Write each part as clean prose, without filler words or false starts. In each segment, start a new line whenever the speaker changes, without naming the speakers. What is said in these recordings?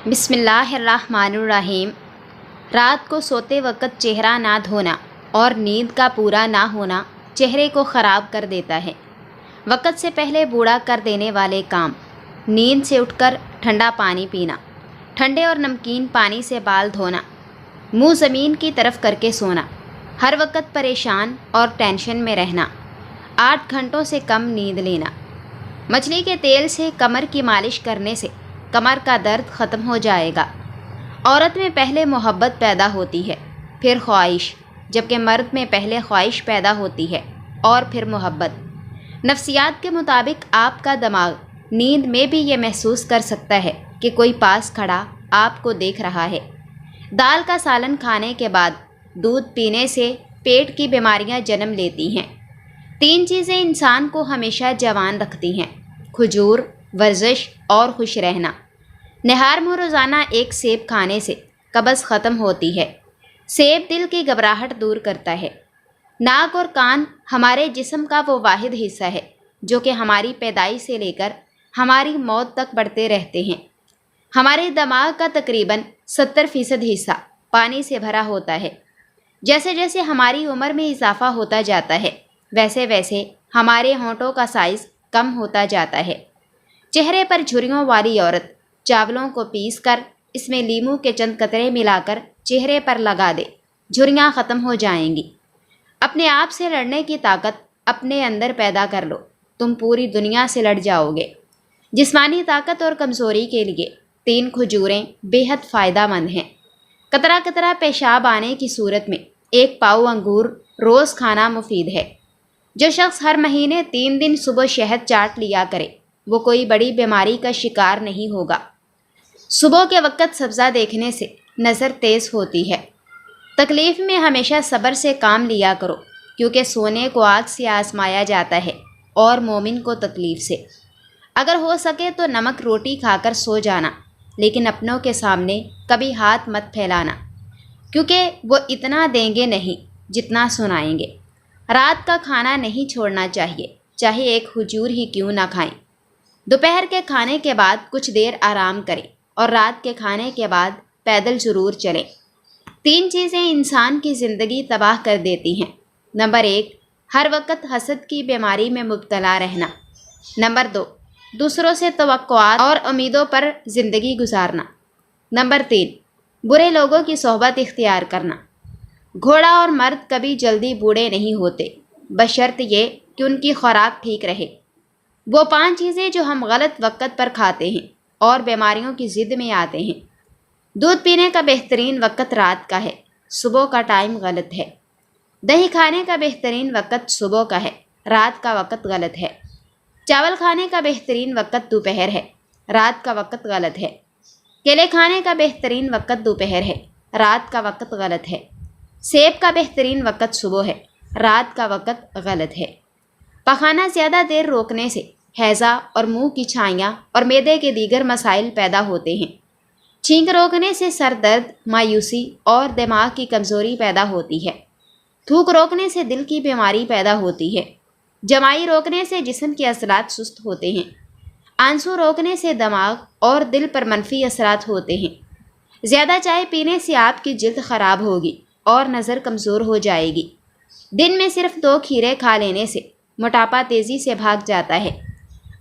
بسم اللہ الرحمن الرحیم۔ رات کو سوتے وقت چہرہ نہ دھونا اور نیند کا پورا نہ ہونا چہرے کو خراب کر دیتا ہے۔ وقت سے پہلے بوڑھا کر دینے والے کام: نیند سے اٹھ کر ٹھنڈا پانی پینا، ٹھنڈے اور نمکین پانی سے بال دھونا، منہ زمین کی طرف کر کے سونا، ہر وقت پریشان اور ٹینشن میں رہنا، 8 گھنٹوں سے کم نیند لینا۔ مچھلی کے تیل سے کمر کی مالش کرنے سے کمر کا درد ختم ہو جائے گا۔ عورت میں پہلے محبت پیدا ہوتی ہے، پھر خواہش، جبکہ مرد میں پہلے خواہش پیدا ہوتی ہے اور پھر محبت۔ نفسیات کے مطابق آپ کا دماغ نیند میں بھی یہ محسوس کر سکتا ہے کہ کوئی پاس کھڑا آپ کو دیکھ رہا ہے۔ دال کا سالن کھانے کے بعد دودھ پینے سے پیٹ کی بیماریاں جنم لیتی ہیں۔ 3 چیزیں انسان کو ہمیشہ جوان رکھتی ہیں: کھجور، ورزش اور خوش رہنا۔ نہار میں روزانہ 1 سیب کھانے سے قبض ختم ہوتی ہے۔ سیب دل کی گھبراہٹ دور کرتا ہے۔ ناک اور کان ہمارے جسم کا وہ واحد حصہ ہے جو کہ ہماری پیدائش سے لے کر ہماری موت تک بڑھتے رہتے ہیں۔ ہمارے دماغ کا تقریباً 70% حصہ پانی سے بھرا ہوتا ہے۔ جیسے جیسے ہماری عمر میں اضافہ ہوتا جاتا ہے ویسے ویسے ہمارے ہونٹوں کا سائز کم ہوتا جاتا ہے۔ چہرے پر جھریوں والی عورت چاولوں کو پیس کر اس میں لیموں کے چند قطرے ملا کر چہرے پر لگا دے، جھریاں ختم ہو جائیں گی۔ اپنے آپ سے لڑنے کی طاقت اپنے اندر پیدا کر لو، تم پوری دنیا سے لڑ جاؤ گے۔ جسمانی طاقت اور کمزوری کے لیے 3 کھجوریں بے حد فائدہ مند ہیں۔ قطرہ قطرہ پیشاب آنے کی صورت میں 1 پاؤ انگور روز کھانا مفید ہے۔ جو شخص ہر مہینے 3 دن صبح شہد چاٹ لیا کرے وہ کوئی بڑی بیماری کا شکار نہیں ہوگا۔ صبح کے وقت سبزہ دیکھنے سے نظر تیز ہوتی ہے۔ تکلیف میں ہمیشہ صبر سے کام لیا کرو، کیونکہ سونے کو آگ سے آزمایا جاتا ہے اور مومن کو تکلیف سے۔ اگر ہو سکے تو نمک روٹی کھا کر سو جانا، لیکن اپنوں کے سامنے کبھی ہاتھ مت پھیلانا، کیونکہ وہ اتنا دیں گے نہیں جتنا سنائیں گے۔ رات کا کھانا نہیں چھوڑنا چاہیے، چاہے 1 کھجور ہی کیوں نہ کھائیں۔ دوپہر کے کھانے کے بعد کچھ دیر آرام کریں اور رات کے کھانے کے بعد پیدل ضرور چلیں۔ 3 چیزیں انسان کی زندگی تباہ کر دیتی ہیں۔ نمبر 1، ہر وقت حسد کی بیماری میں مبتلا رہنا۔ نمبر 2، دوسروں سے توقعات اور امیدوں پر زندگی گزارنا۔ نمبر 3، برے لوگوں کی صحبت اختیار کرنا۔ گھوڑا اور مرد کبھی جلدی بوڑھے نہیں ہوتے، بشرط یہ کہ ان کی خوراک ٹھیک رہے۔ وہ 5 چیزیں جو ہم غلط وقت پر کھاتے ہیں اور بیماریوں کی ضد میں آتے ہیں۔ دودھ پینے کا بہترین وقت رات کا ہے، صبح کا ٹائم غلط ہے۔ دہی کھانے کا بہترین وقت صبح کا ہے، رات کا وقت غلط ہے۔ چاول کھانے کا بہترین وقت دوپہر ہے، رات کا وقت غلط ہے۔ کیلے کھانے کا بہترین وقت دوپہر ہے، رات کا وقت غلط ہے۔ سیب کا بہترین وقت صبح ہے، رات کا وقت غلط ہے۔ پخانہ زیادہ دیر روکنے سے ہیضہ اور منہ کی چھائیاں اور معدے کے دیگر مسائل پیدا ہوتے ہیں۔ چھینک روکنے سے سر درد، مایوسی اور دماغ کی کمزوری پیدا ہوتی ہے۔ تھوک روکنے سے دل کی بیماری پیدا ہوتی ہے۔ جمائی روکنے سے جسم کے عضلات سست ہوتے ہیں۔ آنسو روکنے سے دماغ اور دل پر منفی اثرات ہوتے ہیں۔ زیادہ چائے پینے سے آپ کی جلد خراب ہوگی اور نظر کمزور ہو جائے گی۔ دن میں صرف 2 کھیرے کھا لینے سے موٹاپا تیزی سے بھاگ جاتا ہے۔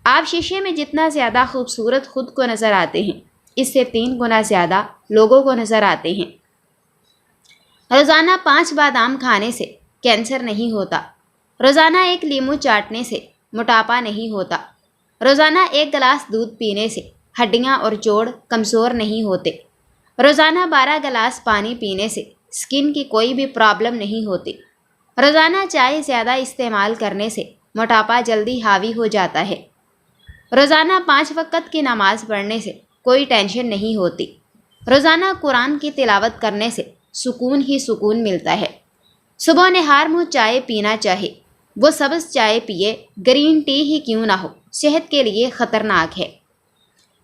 آپ شیشے میں جتنا زیادہ خوبصورت خود کو نظر آتے ہیں، اس سے 3 گنا زیادہ لوگوں کو نظر آتے ہیں۔ روزانہ 5 بادام کھانے سے کینسر نہیں ہوتا۔ روزانہ 1 لیمو چاٹنے سے موٹاپا نہیں ہوتا۔ روزانہ 1 گلاس دودھ پینے سے ہڈیاں اور جوڑ کمزور نہیں ہوتے۔ روزانہ 12 گلاس پانی پینے سے سکن کی کوئی بھی پرابلم نہیں ہوتی۔ روزانہ چائے زیادہ استعمال کرنے سے موٹاپا جلدی حاوی ہو جاتا ہے۔ روزانہ 5 وقت کی نماز پڑھنے سے کوئی ٹینشن نہیں ہوتی۔ روزانہ قرآن کی تلاوت کرنے سے سکون ہی سکون ملتا ہے۔ صبح نہار منہ چائے پینا چاہے، وہ سبز چائے پیے، گرین ٹی ہی کیوں نہ ہو، صحت کے لیے خطرناک ہے۔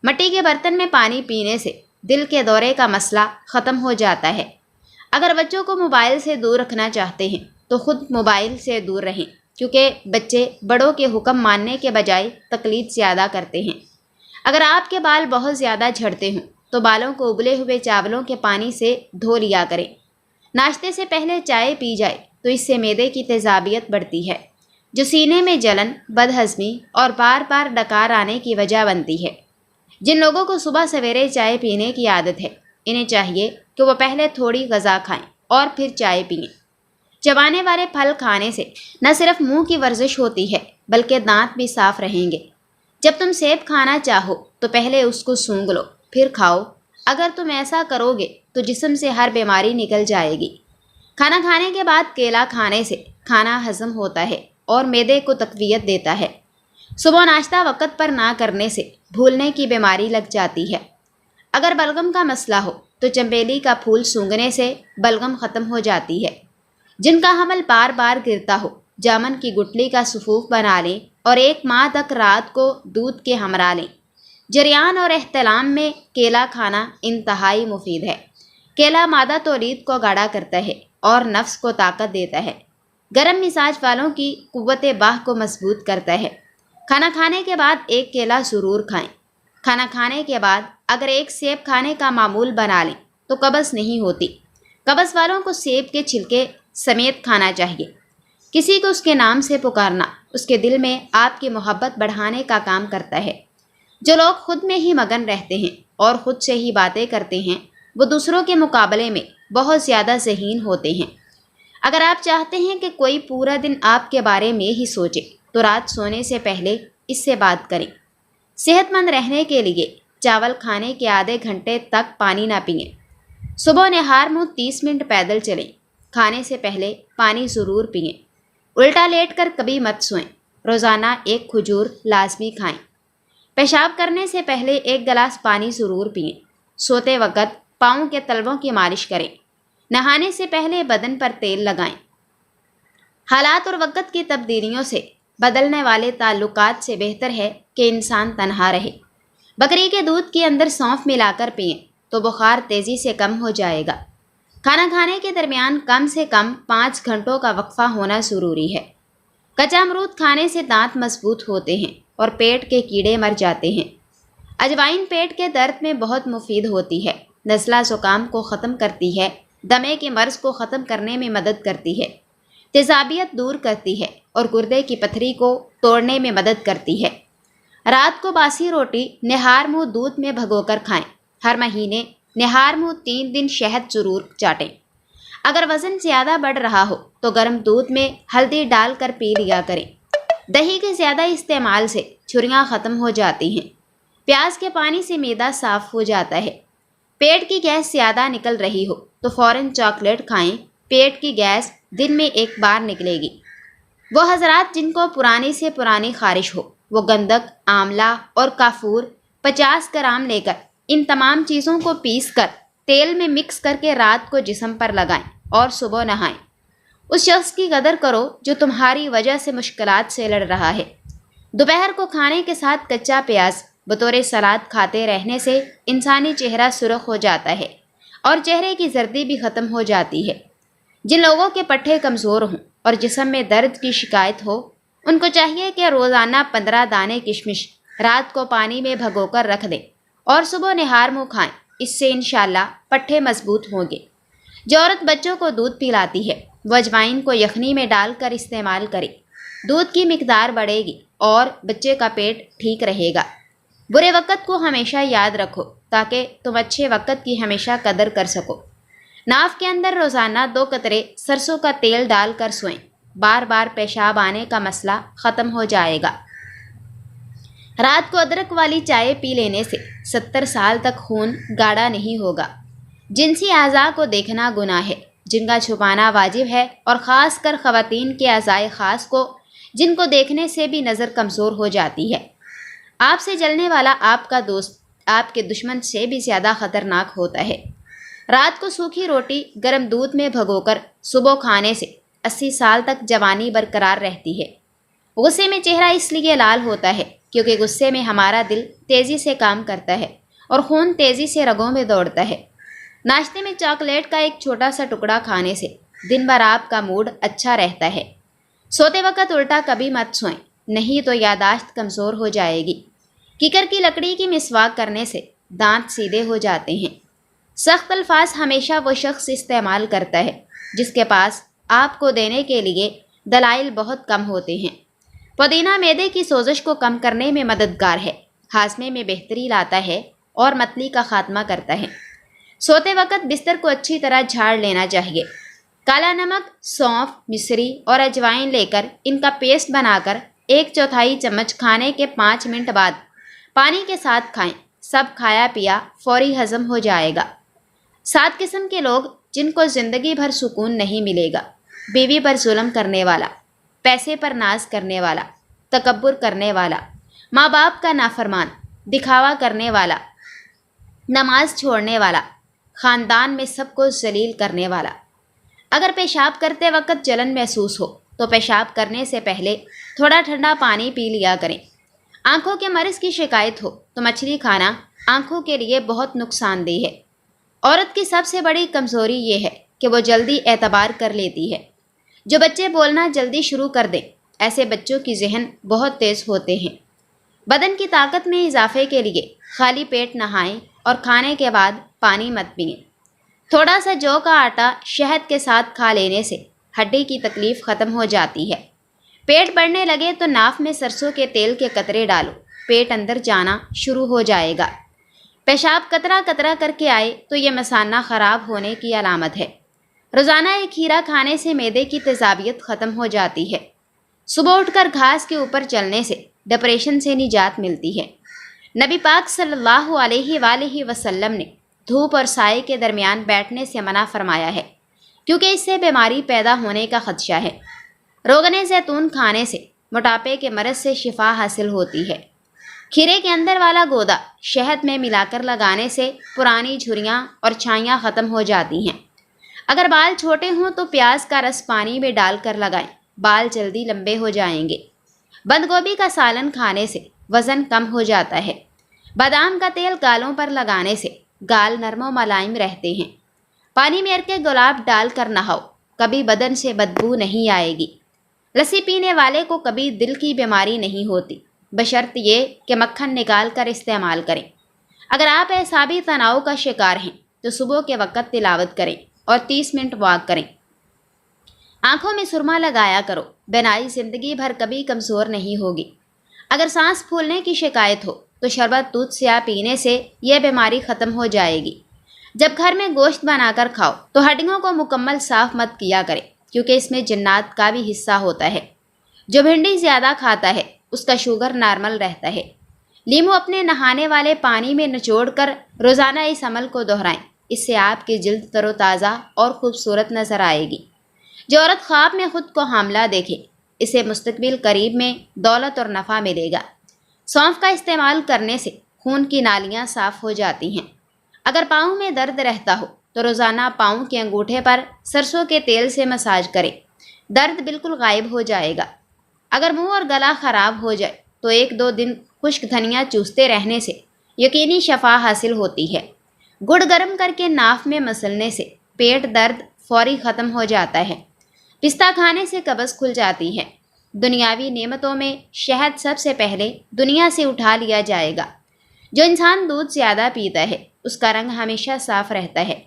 مٹی کے برتن میں پانی پینے سے دل کے دورے کا مسئلہ ختم ہو جاتا ہے۔ اگر بچوں کو موبائل سے دور رکھنا چاہتے ہیں تو خود موبائل سے دور رہیں، کیونکہ بچے بڑوں کے حکم ماننے کے بجائے تقلید زیادہ کرتے ہیں۔ اگر آپ کے بال بہت زیادہ جھڑتے ہوں تو بالوں کو ابلے ہوئے چاولوں کے پانی سے دھو لیا کریں۔ ناشتے سے پہلے چائے پی جائے تو اس سے معدے کی تیزابیت بڑھتی ہے، جو سینے میں جلن، بدہضمی اور بار بار ڈکار آنے کی وجہ بنتی ہے۔ جن لوگوں کو صبح سویرے چائے پینے کی عادت ہے، انہیں چاہیے کہ وہ پہلے تھوڑی غذا کھائیں اور پھر چائے پئیں۔ چبانے والے پھل کھانے سے نہ صرف منہ کی ورزش ہوتی ہے بلکہ دانت بھی صاف رہیں گے۔ جب تم سیب کھانا چاہو تو پہلے اس کو سونگھ لو پھر کھاؤ۔ اگر تم ایسا کرو گے تو جسم سے ہر بیماری نکل جائے گی۔ کھانا کھانے کے بعد کیلا کھانے سے کھانا ہضم ہوتا ہے اور معدے کو تقویت دیتا ہے۔ صبح ناشتہ وقت پر نہ کرنے سے بھولنے کی بیماری لگ جاتی ہے۔ اگر بلغم کا مسئلہ ہو تو چنبیلی کا پھول سونگھنے سے بلغم ختم ہو جاتی ہے۔ جن کا حمل بار بار گرتا ہو، جامن کی گٹلی کا سفوف بنا لیں اور 1 ماہ تک رات کو دودھ کے ہمراہ لیں۔ جریان اور احتلام میں کیلا کھانا انتہائی مفید ہے۔ کیلا مادہ تولید کو گاڑھا کرتا ہے اور نفس کو طاقت دیتا ہے۔ گرم مزاج والوں کی قوت باہ کو مضبوط کرتا ہے۔ کھانا کھانے کے بعد 1 کیلا ضرور کھائیں۔ کھانا کھانے کے بعد اگر 1 سیب کھانے کا معمول بنا لیں تو قبض نہیں ہوتی۔ قبض والوں کو سیب کے چھلکے سمیت کھانا چاہیے۔ کسی کو اس کے نام سے پکارنا اس کے دل میں آپ کی محبت بڑھانے کا کام کرتا ہے۔ جو لوگ خود میں ہی مگن رہتے ہیں اور خود سے ہی باتیں کرتے ہیں، وہ دوسروں کے مقابلے میں بہت زیادہ ذہین ہوتے ہیں۔ اگر آپ چاہتے ہیں کہ کوئی پورا دن آپ کے بارے میں ہی سوچے تو رات سونے سے پہلے اس سے بات کریں۔ صحت مند رہنے کے لیے چاول کھانے کے آدھے گھنٹے تک پانی نہ پئیں۔ صبح نہار منہ 30 منٹ پیدل چلیں۔ کھانے سے پہلے پانی ضرور پئیں۔ الٹا لیٹ کر کبھی مت سوئیں۔ روزانہ 1 کھجور لازمی کھائیں۔ پیشاب کرنے سے پہلے 1 گلاس پانی ضرور پئیں۔ سوتے وقت پاؤں کے تلووں کی مالش کریں۔ نہانے سے پہلے بدن پر تیل لگائیں۔ حالات اور وقت کی تبدیلیوں سے بدلنے والے تعلقات سے بہتر ہے کہ انسان تنہا رہے۔ بکری کے دودھ کے اندر سونف ملا کر پئیں تو بخار تیزی سے کم ہو جائے گا۔ کھانا کھانے کے درمیان کم سے کم 5 گھنٹوں کا وقفہ ہونا ضروری ہے۔ کچا امرود کھانے سے دانت مضبوط ہوتے ہیں اور پیٹ کے کیڑے مر جاتے ہیں۔ اجوائن پیٹ کے درد میں بہت مفید ہوتی ہے۔ نزلہ زکام کو ختم کرتی ہے، دمے کے مرض کو ختم کرنے میں مدد کرتی ہے، تیزابیت دور کرتی ہے اور گردے کی پتھری کو توڑنے میں مدد کرتی ہے۔ رات کو باسی روٹی نہار منہ دودھ میں بھگو کر کھائیں۔ ہر مہینے نہار منہ 3 دن شہد ضرور چاٹیں۔ اگر وزن زیادہ بڑھ رہا ہو تو گرم دودھ میں ہلدی ڈال کر پی لیا کریں۔ دہی کے زیادہ استعمال سے جھریاں ختم ہو جاتی ہیں۔ پیاز کے پانی سے معدہ صاف ہو جاتا ہے۔ پیٹ کی گیس زیادہ نکل رہی ہو تو فوراً چاکلیٹ کھائیں۔ پیٹ کی گیس دن میں 1 بار نکلے گی۔ وہ حضرات جن کو پرانی سے پرانی خارش ہو، وہ گندک، آملہ اور کافور 50 گرام لے کر ان تمام چیزوں کو پیس کر تیل میں مکس کر کے رات کو جسم پر لگائیں اور صبح نہائیں۔ اس شخص کی قدر کرو جو تمہاری وجہ سے مشکلات سے لڑ رہا ہے۔ دوپہر کو کھانے کے ساتھ کچا پیاز بطور سلاد کھاتے رہنے سے انسانی چہرہ سرخ ہو جاتا ہے اور چہرے کی زردی بھی ختم ہو جاتی ہے۔ جن لوگوں کے پٹھے کمزور ہوں اور جسم میں درد کی شکایت ہو، ان کو چاہیے کہ روزانہ 15 دانے کشمش رات کو پانی میں بھگو کر رکھ دیں اور صبح نہار منہ کھائیں۔ اس سے انشاءاللہ پٹھے مضبوط ہوں گے۔ جو عورت بچوں کو دودھ پلاتی ہے وہ اجوائن کو یخنی میں ڈال کر استعمال کرے۔ دودھ کی مقدار بڑھے گی اور بچے کا پیٹ ٹھیک رہے گا۔ برے وقت کو ہمیشہ یاد رکھو تاکہ تم اچھے وقت کی ہمیشہ قدر کر سکو۔ ناف کے اندر روزانہ 2 قطرے سرسوں کا تیل ڈال کر سوئیں۔ بار بار پیشاب آنے کا مسئلہ ختم ہو جائے گا۔ رات کو ادرک والی چائے پی لینے سے 70 سال تک خون گاڑھا نہیں ہوگا۔ جنسی اعضاء کو دیکھنا گناہ ہے، جن کا چھپانا واجب ہے، اور خاص کر خواتین کے اعضائے خاص کو، جن کو دیکھنے سے بھی نظر کمزور ہو جاتی ہے۔ آپ سے جلنے والا آپ کا دوست آپ کے دشمن سے بھی زیادہ خطرناک ہوتا ہے۔ رات کو سوکھی روٹی گرم دودھ میں بھگو کر صبح کھانے سے 80 سال تک جوانی برقرار رہتی ہے۔ غصے میں چہرہ اس لیے لال ہوتا ہے کیونکہ غصے میں ہمارا دل تیزی سے کام کرتا ہے اور خون تیزی سے رگوں میں دوڑتا ہے۔ ناشتے میں چاکلیٹ کا ایک چھوٹا سا ٹکڑا کھانے سے دن بھر آپ کا موڈ اچھا رہتا ہے۔ سوتے وقت الٹا کبھی مت سوئیں، نہیں تو یادداشت کمزور ہو جائے گی۔ کیکر کی لکڑی کی مسواک کرنے سے دانت سیدھے ہو جاتے ہیں۔ سخت الفاظ ہمیشہ وہ شخص استعمال کرتا ہے جس کے پاس آپ کو دینے کے لیے دلائل بہت کم ہوتے ہیں۔ پودینہ معدے کی سوزش کو کم کرنے میں مددگار ہے، ہاضمے میں بہتری لاتا ہے اور متلی کا خاتمہ کرتا ہے۔ سوتے وقت بستر کو اچھی طرح جھاڑ لینا چاہیے۔ کالا نمک، سونف، مصری اور اجوائن لے کر ان کا پیسٹ بنا کر 1/4 چمچ کھانے کے 5 منٹ بعد پانی کے ساتھ کھائیں۔ سب کھایا پیا فوری ہضم ہو جائے گا۔ 7 قسم کے لوگ جن کو زندگی بھر سکون نہیں ملے گا: بیوی پر ظلم کرنے والا، پیسے پر ناز کرنے والا، تکبر کرنے والا، ماں باپ کا نافرمان، دکھاوا کرنے والا، نماز چھوڑنے والا، خاندان میں سب کو ذلیل کرنے والا۔ اگر پیشاب کرتے وقت جلن محسوس ہو تو پیشاب کرنے سے پہلے تھوڑا ٹھنڈا پانی پی لیا کریں۔ آنکھوں کے مرض کی شکایت ہو تو مچھلی کھانا آنکھوں کے لیے بہت نقصان دہ ہے۔ عورت کی سب سے بڑی کمزوری یہ ہے کہ وہ جلدی اعتبار کر لیتی ہے۔ جو بچے بولنا جلدی شروع کر دیں، ایسے بچوں کی ذہن بہت تیز ہوتے ہیں۔ بدن کی طاقت میں اضافے کے لیے خالی پیٹ نہائیں اور کھانے کے بعد پانی مت پئیں۔ تھوڑا سا جو کا آٹا شہد کے ساتھ کھا لینے سے ہڈی کی تکلیف ختم ہو جاتی ہے۔ پیٹ بڑھنے لگے تو ناف میں سرسوں کے تیل کے قطرے ڈالو، پیٹ اندر جانا شروع ہو جائے گا۔ پیشاب قطرہ قطرہ کر کے آئے تو یہ مثانہ خراب ہونے کی علامت ہے۔ روزانہ ایک کھیرا کھانے سے معدے کی تیزابیت ختم ہو جاتی ہے۔ صبح اٹھ کر گھاس کے اوپر چلنے سے ڈپریشن سے نجات ملتی ہے۔ نبی پاک صلی اللہ علیہ وآلہ وسلم نے دھوپ اور سائے کے درمیان بیٹھنے سے منع فرمایا ہے، کیونکہ اس سے بیماری پیدا ہونے کا خدشہ ہے۔ روغن زیتون کھانے سے موٹاپے کے مرض سے شفا حاصل ہوتی ہے۔ کھیرے کے اندر والا گودا شہد میں ملا کر لگانے سے پرانی جھریاں اور چھائیاں ختم ہو جاتی ہیں۔ اگر بال چھوٹے ہوں تو پیاز کا رس پانی میں ڈال کر لگائیں، بال جلدی لمبے ہو جائیں گے۔ بند گوبھی کا سالن کھانے سے وزن کم ہو جاتا ہے۔ بادام کا تیل گالوں پر لگانے سے گال نرم و ملائم رہتے ہیں۔ پانی میں ارکے گلاب ڈال کر نہاؤ، کبھی بدن سے بدبو نہیں آئے گی۔ لسی پینے والے کو کبھی دل کی بیماری نہیں ہوتی، بشرط یہ کہ مکھن نکال کر استعمال کریں۔ اگر آپ اعصابی تناؤ کا شکار ہیں تو صبح کے وقت تلاوت کریں اور 30 منٹ واک کریں۔ آنکھوں میں سرما لگایا کرو، بینائی زندگی بھر کبھی کمزور نہیں ہوگی۔ اگر سانس پھولنے کی شکایت ہو تو شربت دودھ سیاہ پینے سے یہ بیماری ختم ہو جائے گی۔ جب گھر میں گوشت بنا کر کھاؤ تو ہڈیوں کو مکمل صاف مت کیا کریں، کیونکہ اس میں جنات کا بھی حصہ ہوتا ہے۔ جو بھنڈی زیادہ کھاتا ہے اس کا شوگر نارمل رہتا ہے۔ لیمو اپنے نہانے والے پانی میں نچوڑ کر روزانہ اس عمل کو دہرائیں، اس سے آپ کی جلد تر و تازہ اور خوبصورت نظر آئے گی۔ جو عورت خواب میں خود کو حاملہ دیکھے اسے مستقبل قریب میں دولت اور نفع ملے گا۔ سونف کا استعمال کرنے سے خون کی نالیاں صاف ہو جاتی ہیں۔ اگر پاؤں میں درد رہتا ہو تو روزانہ پاؤں کے انگوٹھے پر سرسوں کے تیل سے مساج کریں، درد بالکل غائب ہو جائے گا۔ اگر منہ اور گلا خراب ہو جائے تو 1-2 دن خشک دھنیا چوستے رہنے سے یقینی شفا حاصل ہوتی ہے۔ گڑ گرم کر کے ناف میں مسلنے سے پیٹ درد فوری ختم ہو جاتا ہے۔ پستہ کھانے سے قبض کھل جاتی ہے۔ دنیاوی نعمتوں میں شہد سب سے پہلے دنیا سے اٹھا لیا جائے گا۔ جو انسان دودھ زیادہ پیتا ہے اس کا رنگ ہمیشہ صاف رہتا ہے۔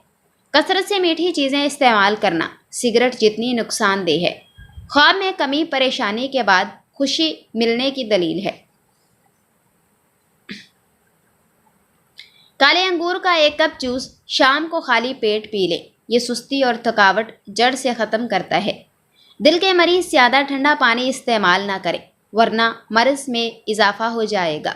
کثرت سے میٹھی چیزیں استعمال کرنا سگریٹ جتنی نقصان دہ ہے۔ خواب میں کمی پریشانی کے بعد خوشی ملنے کی دلیل ہے۔ کالے انگور کا 1 کپ جوس شام کو خالی پیٹ پی لیں، یہ سستی اور تھکاوٹ جڑ سے ختم کرتا ہے۔ دل کے مریض زیادہ ٹھنڈا پانی استعمال نہ کریں ورنہ مرض میں اضافہ ہو جائے گا۔